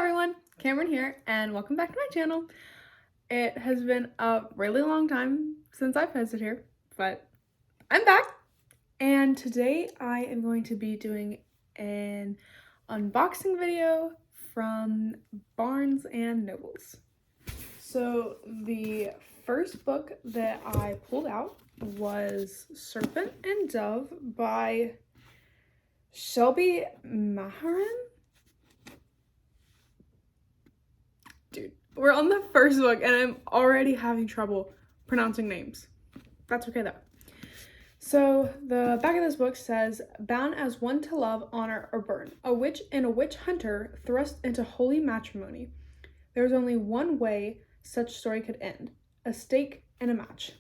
everyone, Cameron here, and welcome back to my channel. It has been a really long time since I've posted here, but I'm back, and today I am going to be doing an unboxing video from Barnes and Nobles. So the first book that I pulled out was Serpent and Dove by Shelby Maharan. Dude, we're on the first book and I'm already having trouble pronouncing names. That's okay though. So the back of this book says, bound as one to love, honor, or burn, a witch and a witch hunter thrust into holy matrimony. There was only one way such story could end, a stake and a match.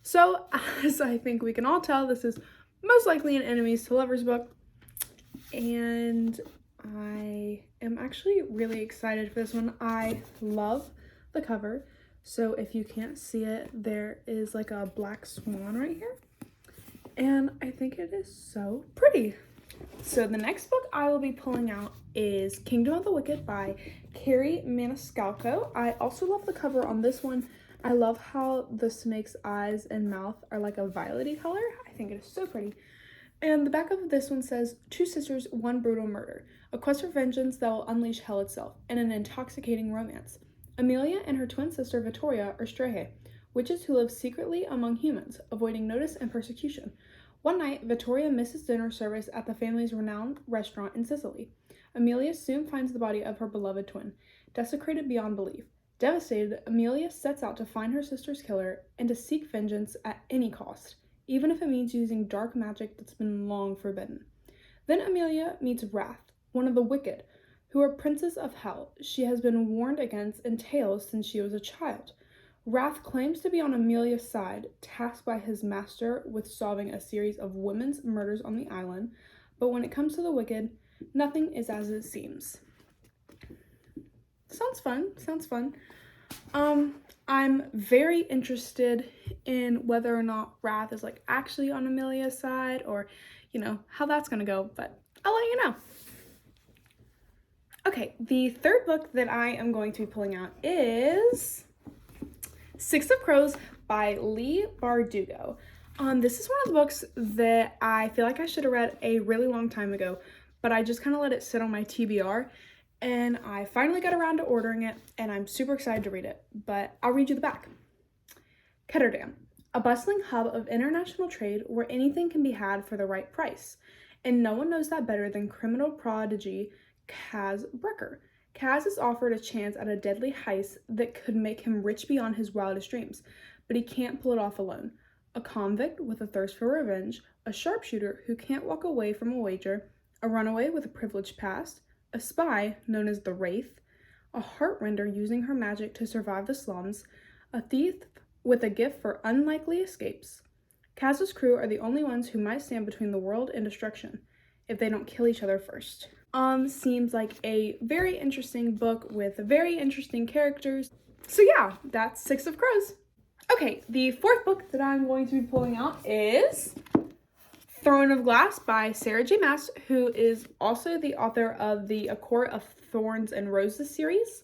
So as I think we can all tell, this is most likely an enemies to lovers book, and I am actually really excited for this one. I love the cover. So if you can't see it, there is like a black swan right here. And I think it is so pretty. So the next book I will be pulling out is Kingdom of the Wicked by Carrie Maniscalco. I also love the cover on this one. I love how the snake's eyes and mouth are like a violety color. I think it is so pretty. And the back of this one says, two sisters, one brutal murder, a quest for vengeance that will unleash hell itself, and an intoxicating romance. Amelia and her twin sister Vittoria are Strahe, witches who live secretly among humans, avoiding notice and persecution. One night, Vittoria misses dinner service at the family's renowned restaurant in Sicily. Amelia soon finds the body of her beloved twin, desecrated beyond belief. Devastated, Amelia sets out to find her sister's killer and to seek vengeance at any cost, even if it means using dark magic that's been long forbidden. Then Amelia meets Wrath, one of the wicked, who are princes of hell she has been warned against in tales since she was a child. Wrath claims to be on Amelia's side, tasked by his master with solving a series of women's murders on the island, but when it comes to the wicked, nothing is as it seems. Sounds fun. I'm very interested in whether or not Wrath is like actually on Amelia's side, or how that's gonna go, but I'll let you know. Okay, the third book that I am going to be pulling out is Six of Crows by Leigh Bardugo. This is one of the books that I feel like I should have read a really long time ago, but I just kind of let it sit on my TBR. And I finally got around to ordering it, and I'm super excited to read it, but I'll read you the back. Ketterdam, a bustling hub of international trade where anything can be had for the right price. And no one knows that better than criminal prodigy Kaz Brecker. Kaz is offered a chance at a deadly heist that could make him rich beyond his wildest dreams, but he can't pull it off alone. A convict with a thirst for revenge, a sharpshooter who can't walk away from a wager, a runaway with a privileged past, a spy known as the Wraith, a heartrender using her magic to survive the slums, a thief with a gift for unlikely escapes. Kaz's crew are the only ones who might stand between the world and destruction, if they don't kill each other first. Seems like a very interesting book with very interesting characters. So yeah, that's Six of Crows. Okay, the fourth book that I'm going to be pulling out is Throne of Glass by Sarah J. Maas, who is also the author of the A Court of Thorns and Roses series.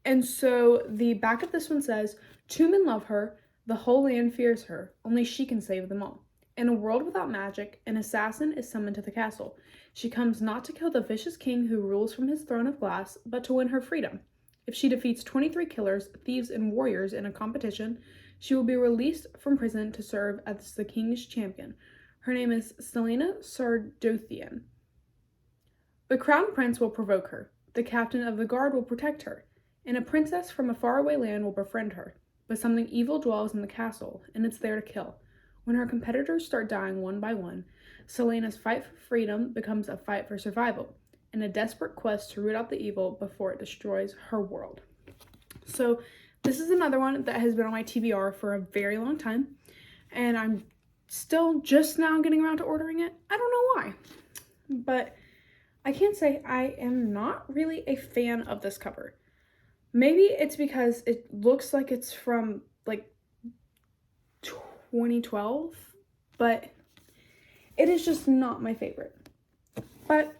And so the back of this one says, two men love her, the whole land fears her, only she can save them all. In a world without magic, an assassin is summoned to the castle. She comes not to kill the vicious king who rules from his throne of glass, but to win her freedom. If she defeats 23 killers, thieves, and warriors in a competition, she will be released from prison to serve as the king's champion. Her name is Selena Sardothian. The crown prince will provoke her. The captain of the guard will protect her. And a princess from a faraway land will befriend her. But something evil dwells in the castle, and it's there to kill. When her competitors start dying one by one, Selena's fight for freedom becomes a fight for survival, and a desperate quest to root out the evil before it destroys her world. So this is another one that has been on my TBR for a very long time, and I'm still just now getting around to ordering it. I don't know why, but I can't say I am not really a fan of this cover. Maybe it's because it looks like it's from like 2012, but it is just not my favorite. But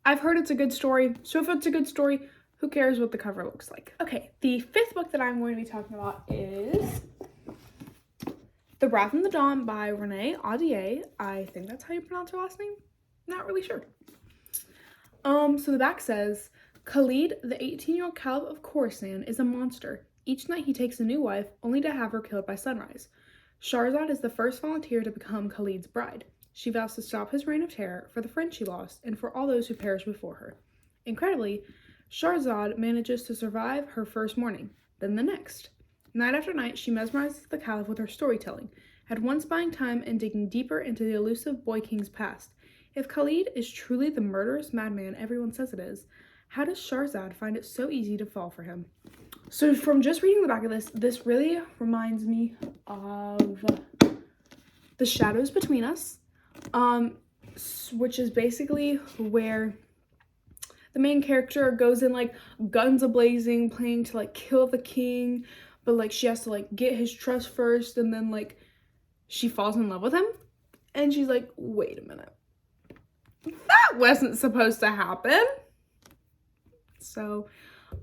I've heard it's a good story, so if it's a good story, who cares what the cover looks like? Okay, the fifth book that I'm going to be talking about is The Wrath in the Dawn by Renee Audier. I think that's how you pronounce her last name. Not really sure. So the back says, Khalid, the 18-year-old Caliph of Khorasan, is a monster. Each night he takes a new wife, only to have her killed by sunrise. Shahrazad is the first volunteer to become Khalid's bride. She vows to stop his reign of terror for the friend she lost and for all those who perished before her. Incredibly, Shahrazad manages to survive her first morning, then the next. Night after night, she mesmerizes the Caliph with her storytelling, at once buying time and digging deeper into the elusive Boy King's past. If Khalid is truly the murderous madman everyone says it is, how does Shahrazad find it so easy to fall for him? So from just reading the back of this really reminds me of The Shadows Between Us, which is basically where the main character goes in like guns a-blazing, planning to like kill the king, but like she has to like get his trust first, and then like she falls in love with him, and she's like, wait a minute, that wasn't supposed to happen. So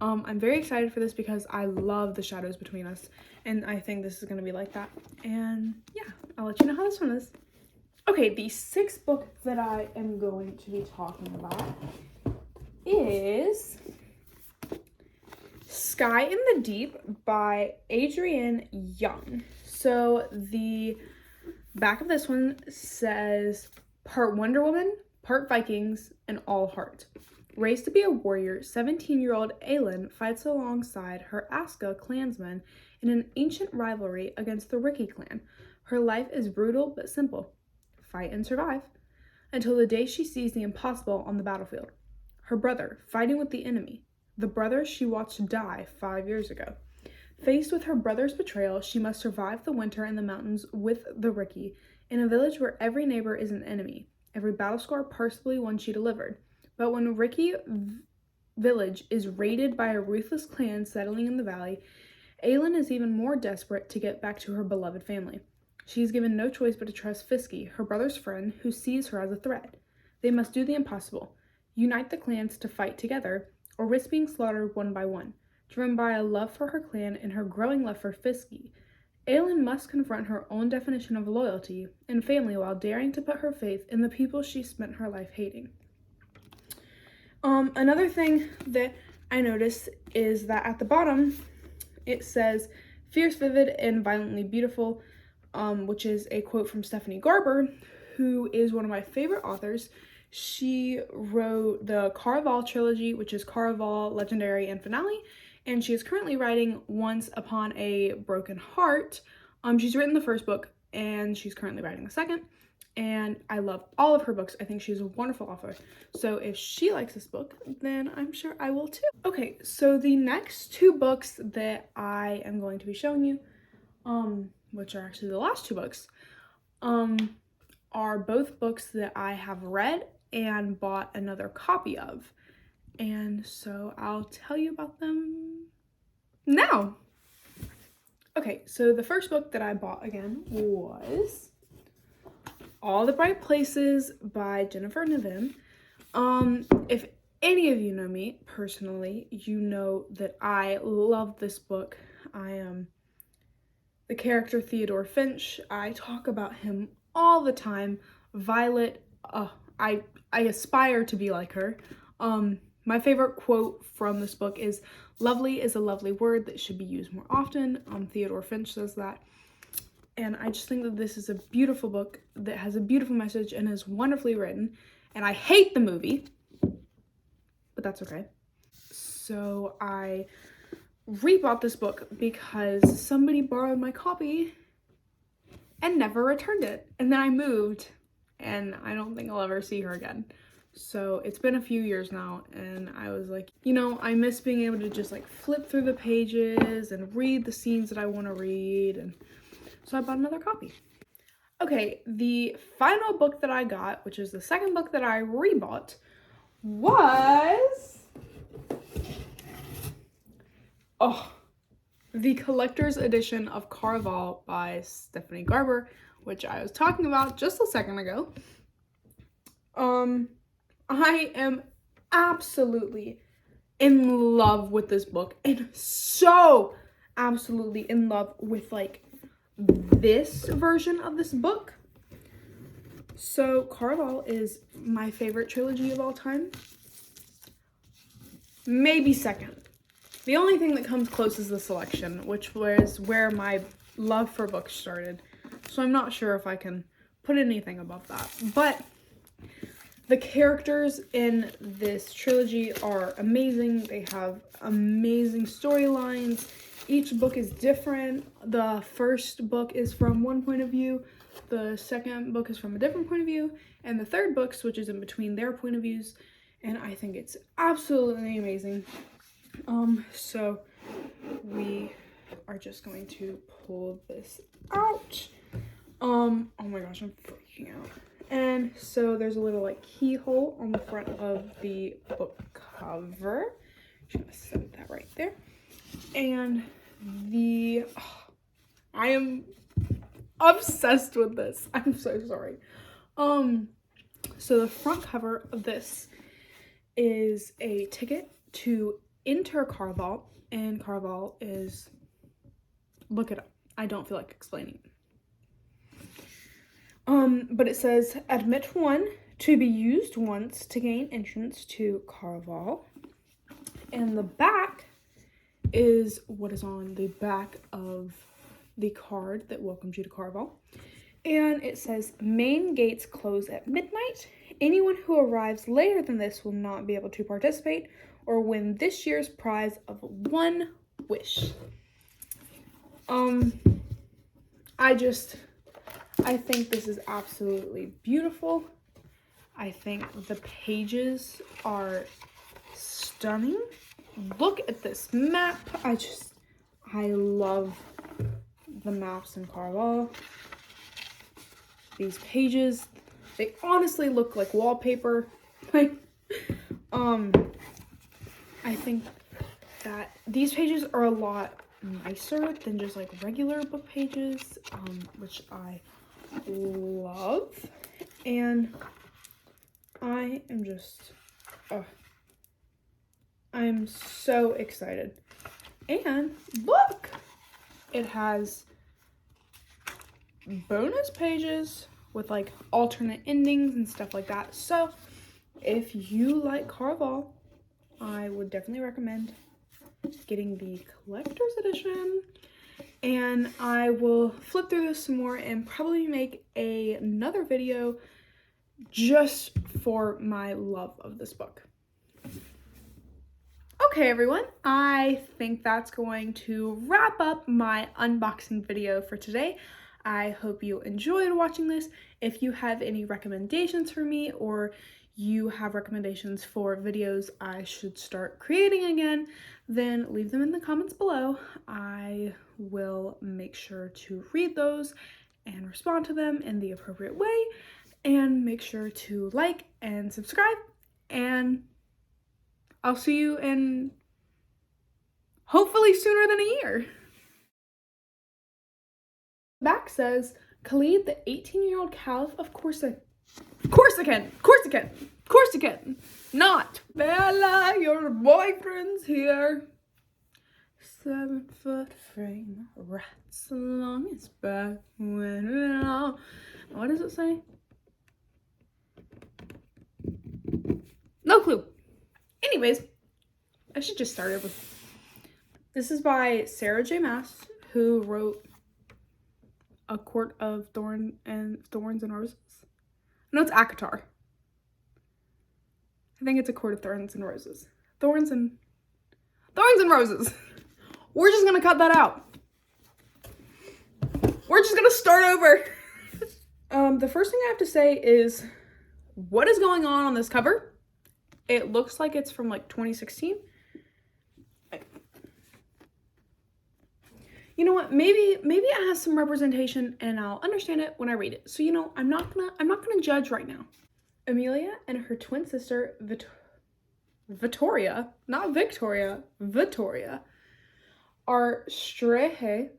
I'm very excited for this because I love The Shadows Between Us, and I think this is going to be like that. And yeah, I'll let you know how this one is. Okay, the sixth book that I am going to be talking about is Sky in the Deep by Adrienne Young. So the back of this one says, part Wonder Woman, part Vikings, and all heart. Raised to be a warrior, 17-year-old Aelin fights alongside her Aska clansmen in an ancient rivalry against the Ricky clan. Her life is brutal but simple. Fight and survive. Until the day she sees the impossible on the battlefield. Her brother, fighting with the enemy. The brother she watched die 5 years ago. Faced with her brother's betrayal, she must survive the winter in the mountains with the Ricky, in a village where every neighbor is an enemy, every battle scar personally one she delivered. But when Ricky village is raided by a ruthless clan settling in the valley, Aelin is even more desperate to get back to her beloved family. She is given no choice but to trust Fiske, her brother's friend, who sees her as a threat. They must do the impossible, unite the clans to fight together, or risk being slaughtered one by one. Driven by a love for her clan and her growing love for Fiske, Aelin must confront her own definition of loyalty and family while daring to put her faith in the people she spent her life hating. Another thing that I noticed is that at the bottom it says fierce, vivid, and violently beautiful, which is a quote from Stephanie Garber, who is one of my favorite authors. She wrote the Caraval trilogy, which is Caraval, Legendary, and Finale, and she is currently writing Once Upon a Broken Heart. She's written the first book, and she's currently writing the second, and I love all of her books. I think she's a wonderful author, so if she likes this book, then I'm sure I will too. Okay, so the next two books that I am going to be showing you, which are actually the last two books, are both books that I have read and bought another copy of. And so I'll tell you about them now. Okay, so the first book that I bought again was All the Bright Places by Jennifer Niven. If any of you know me personally, you know that I love this book. I am the character Theodore Finch. I talk about him all the time. Violet, I aspire to be like her. My favorite quote from this book is, "Lovely is a lovely word that should be used more often." Theodore Finch says that. And I just think that this is a beautiful book that has a beautiful message and is wonderfully written. And I hate the movie, but that's okay. So I rebought this book because somebody borrowed my copy and never returned it. And then I moved, and I don't think I'll ever see her again. So it's been a few years now, and I was like, you know, I miss being able to just like flip through the pages and read the scenes that I want to read, and so I bought another copy. Okay, the final book that I got, which is the second book that I rebought, was the collector's edition of Caraval by Stephanie Garber, which I was talking about just a second ago. I am absolutely in love with this book and so absolutely in love with like this version of this book. So Caraval is my favorite trilogy of all time. Maybe second. The only thing that comes close is The Selection, which was where my love for books started. So I'm not sure if I can put anything above that. But the characters in this trilogy are amazing. They have amazing storylines. Each book is different. The first book is from one point of view. The second book is from a different point of view. And the third book switches in between their point of views. And I think it's absolutely amazing. So we are just going to pull this out. Oh my gosh, I'm freaking out. And so there's a little like keyhole on the front of the book cover. Just gonna set that right there. And I am obsessed with this. I'm so sorry. So the front cover of this is a ticket to enter Caraval, and Caraval is, look it up. I don't feel like explaining it. But it says, admit one to be used once to gain entrance to Caraval. And the back is what is on the back of the card that welcomes you to Caraval. And it says, main gates close at midnight. Anyone who arrives later than this will not be able to participate or win this year's prize of one wish. I think this is absolutely beautiful. I think the pages are stunning. Look at this map. I love the maps in Caraval. These pages, they honestly look like wallpaper. Like, I think that these pages are a lot nicer than just like regular book pages, which I love. And I am just, I'm so excited. And look, it has bonus pages with like alternate endings and stuff like that. So if you like Caraval, I would definitely recommend getting the collector's edition. And I will flip through this some more and probably make another video just for my love of this book. Okay, everyone, I think that's going to wrap up my unboxing video for today. I hope you enjoyed watching this. If you have any recommendations for me, or you have recommendations for videos I should start creating again, then leave them in the comments below. I will make sure to read those and respond to them in the appropriate way. And make sure to like and subscribe, and I'll see you in hopefully sooner than a year. Back says, Khalid, the 18-year-old caliph of Corsican. Not Bella, your boyfriend's here. 7-foot frame, rats along his back. What does it say? No clue. Anyways, I should just start over. This is by Sarah J. Maas, who wrote A Court of Thorns and Roses. No, it's ACOTAR. I think it's A Court of Thorns and Roses. Thorns and Roses. We're just gonna cut that out. We're just gonna start over. The first thing I have to say is, what is going on this cover? It looks like it's from like 2016. You know what? Maybe it has some representation and I'll understand it when I read it. So, you know, I'm not gonna judge right now. Amelia and her twin sister Vittoria, not Victoria, Vittoria, are stray.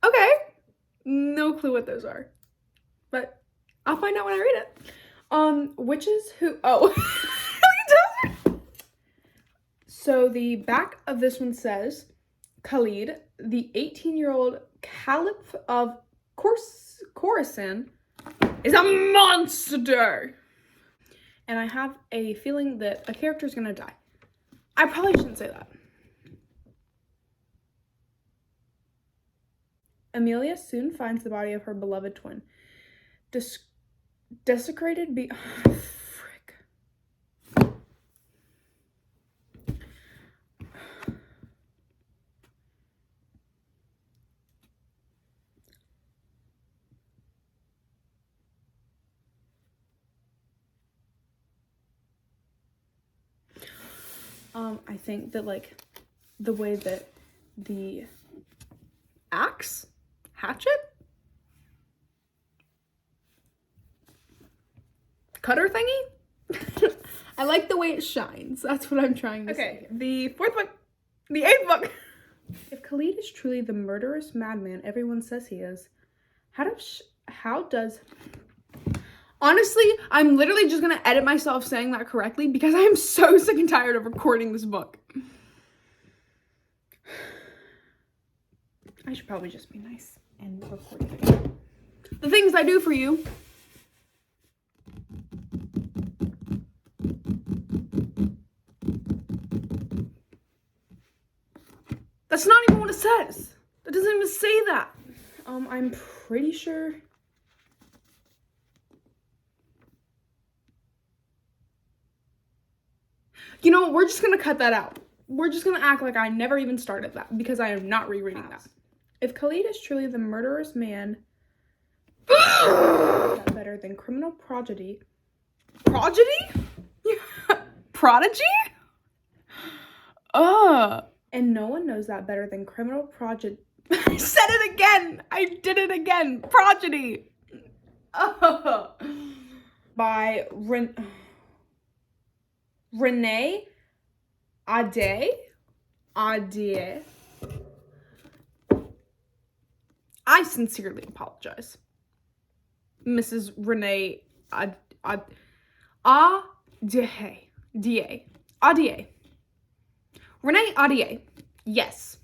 Okay, no clue what those are, but I'll find out when I read it. Witches who, oh. So the back of this one says, Khalid, the 18-year-old Caliph of Khorasan, is a monster. And I have a feeling that a character is gonna die. I probably shouldn't say that. Amelia soon finds the body of her beloved twin. Desecrated frick. I think that, like, the way that the hatchet, cutter thingy, I like the way it shines. That's what I'm trying to say. The eighth book. If Khalid is truly the murderous madman everyone says he is, how does honestly, I'm literally just gonna edit myself saying that correctly because I am so sick and tired of recording this book. I should probably just be nice and record it again. The things I do for you. That's not even what it says. That doesn't even say that. I'm pretty sure. You know what? We're just gonna cut that out. We're just gonna act like I never even started that because I am not rereading that. If Khalid is truly the murderous man, that better than criminal prodigy. Prodigy? Prodigy? And no one knows that better than criminal prodigy. I said it again. I did it again. Prodigy. By Renee Ade. I sincerely apologize. Mrs. Renee Ade. Renee Ade. Yes.